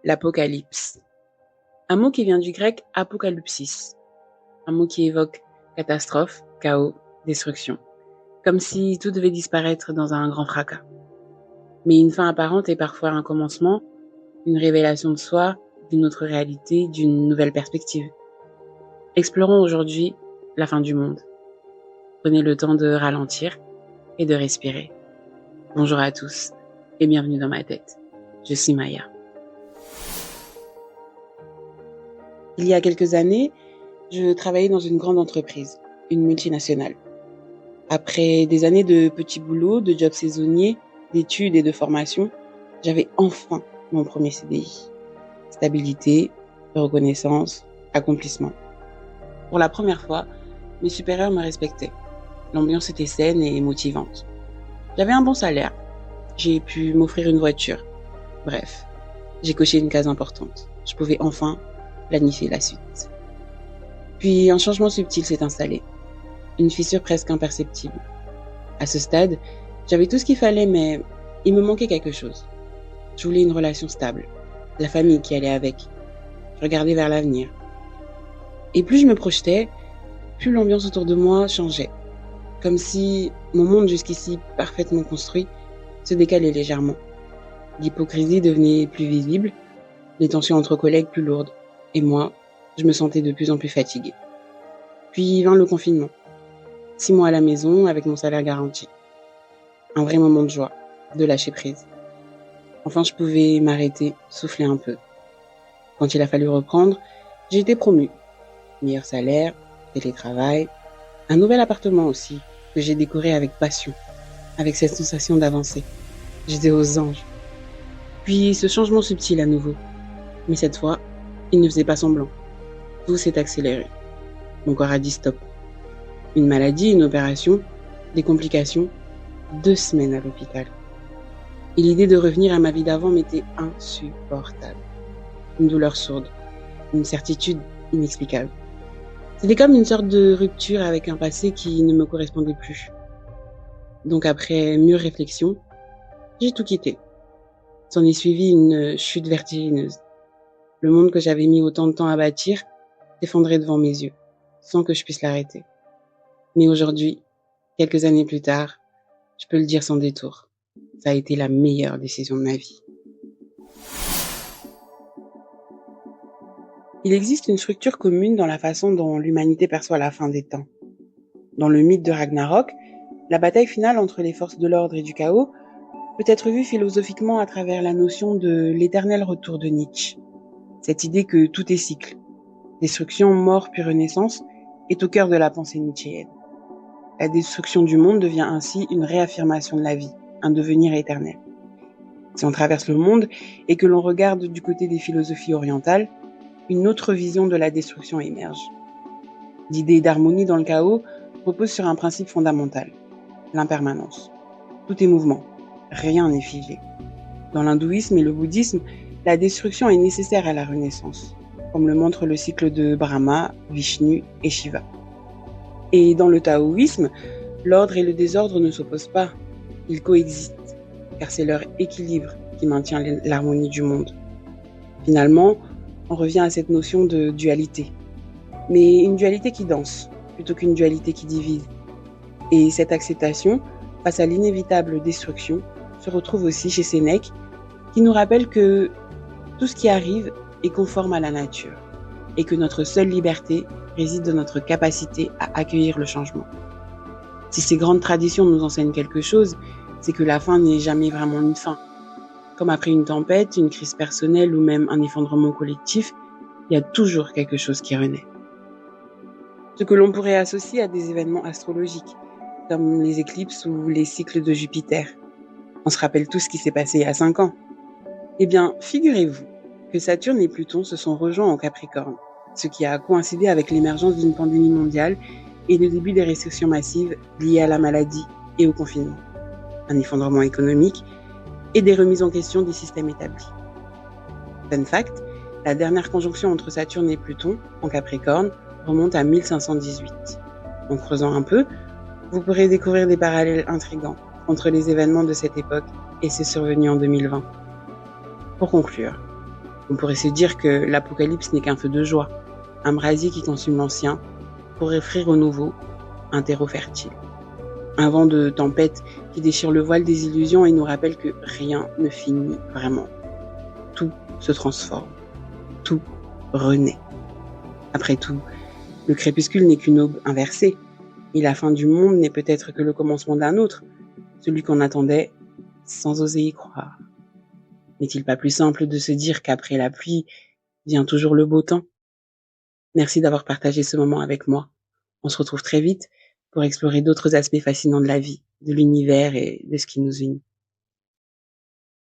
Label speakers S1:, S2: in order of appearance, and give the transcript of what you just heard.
S1: L'apocalypse. Un mot qui vient du grec apocalypsis. Un mot qui évoque catastrophe, chaos, destruction. Comme si tout devait disparaître dans un grand fracas. Mais une fin apparente est parfois un commencement, une révélation de soi, d'une autre réalité, d'une nouvelle perspective. Explorons aujourd'hui la fin du monde. Prenez le temps de ralentir et de respirer. Bonjour à tous et bienvenue dans ma tête. Je suis Maya. Il y a quelques années, je travaillais dans une grande entreprise, une multinationale. Après des années de petits boulots, de jobs saisonniers, d'études et de formation, j'avais enfin mon premier CDI. Stabilité, reconnaissance, accomplissement. Pour la première fois, mes supérieurs me respectaient. L'ambiance était saine et motivante. J'avais un bon salaire. J'ai pu m'offrir une voiture. Bref, j'ai coché une case importante. Je pouvais enfin planifier la suite. Puis un changement subtil s'est installé. Une fissure presque imperceptible. À ce stade, j'avais tout ce qu'il fallait, mais il me manquait quelque chose. Je voulais une relation stable, la famille qui allait avec. Je regardais vers l'avenir. Et plus je me projetais, plus l'ambiance autour de moi changeait. Comme si mon monde jusqu'ici parfaitement construit se décalait légèrement. L'hypocrisie devenait plus visible, les tensions entre collègues plus lourdes. Et moi, je me sentais de plus en plus fatiguée. Puis vint le confinement. 6 mois à la maison avec mon salaire garanti. Un vrai moment de joie, de lâcher prise. Enfin, je pouvais m'arrêter, souffler un peu. Quand il a fallu reprendre, j'ai été promue. Meilleur salaire, télétravail, un nouvel appartement aussi, que j'ai décoré avec passion, avec cette sensation d'avancer. J'étais aux anges. Puis ce changement subtil à nouveau. Mais cette fois, il ne faisait pas semblant. Tout s'est accéléré. Mon corps a dit stop. Une maladie, une opération, des complications, 2 semaines à l'hôpital. Et l'idée de revenir à ma vie d'avant m'était insupportable. Une douleur sourde, une certitude inexplicable. C'était comme une sorte de rupture avec un passé qui ne me correspondait plus. Donc après mûre réflexion, j'ai tout quitté. S'en est suivi une chute vertigineuse. Le monde que j'avais mis autant de temps à bâtir s'effondrait devant mes yeux, sans que je puisse l'arrêter. Mais aujourd'hui, quelques années plus tard, je peux le dire sans détour, ça a été la meilleure décision de ma vie. Il existe une structure commune dans la façon dont l'humanité perçoit la fin des temps. Dans le mythe de Ragnarok, la bataille finale entre les forces de l'ordre et du chaos peut être vue philosophiquement à travers la notion de l'éternel retour de Nietzsche. Cette idée que tout est cycle, destruction, mort puis renaissance, est au cœur de la pensée nietzschéenne. La destruction du monde devient ainsi une réaffirmation de la vie, un devenir éternel. Si on traverse le monde et que l'on regarde du côté des philosophies orientales, une autre vision de la destruction émerge. L'idée d'harmonie dans le chaos repose sur un principe fondamental, l'impermanence. Tout est mouvement, rien n'est figé. Dans l'hindouisme et le bouddhisme, la destruction est nécessaire à la renaissance, comme le montre le cycle de Brahma, Vishnu et Shiva. Et dans le taoïsme, l'ordre et le désordre ne s'opposent pas, ils coexistent, car c'est leur équilibre qui maintient l'harmonie du monde. Finalement, on revient à cette notion de dualité, mais une dualité qui danse, plutôt qu'une dualité qui divise. Et cette acceptation, face à l'inévitable destruction, se retrouve aussi chez Sénèque, qui nous rappelle que tout ce qui arrive est conforme à la nature et que notre seule liberté réside dans notre capacité à accueillir le changement. Si ces grandes traditions nous enseignent quelque chose, c'est que la fin n'est jamais vraiment une fin. Comme après une tempête, une crise personnelle ou même un effondrement collectif, il y a toujours quelque chose qui renaît. Ce que l'on pourrait associer à des événements astrologiques, comme les éclipses ou les cycles de Jupiter. On se rappelle tout ce qui s'est passé il y a 5 ans. Eh bien, figurez-vous que Saturne et Pluton se sont rejoints en Capricorne, ce qui a coïncidé avec l'émergence d'une pandémie mondiale et le début des restrictions massives liées à la maladie et au confinement, un effondrement économique et des remises en question des systèmes établis. Fun fact, la dernière conjonction entre Saturne et Pluton, en Capricorne, remonte à 1518. En creusant un peu, vous pourrez découvrir des parallèles intrigants entre les événements de cette époque et ceux survenus en 2020. Pour conclure, On pourrait se dire que l'apocalypse n'est qu'un feu de joie, un brasier qui consume l'ancien pour offrir au nouveau un terreau fertile. Un vent de tempête qui déchire le voile des illusions et nous rappelle que rien ne finit vraiment. Tout se transforme, tout renaît. Après tout, le crépuscule n'est qu'une aube inversée, et la fin du monde n'est peut-être que le commencement d'un autre, celui qu'on attendait sans oser y croire. N'est-il pas plus simple de se dire qu'après la pluie vient toujours le beau temps? Merci d'avoir partagé ce moment avec moi. On se retrouve très vite pour explorer d'autres aspects fascinants de la vie, de l'univers et de ce qui nous unit.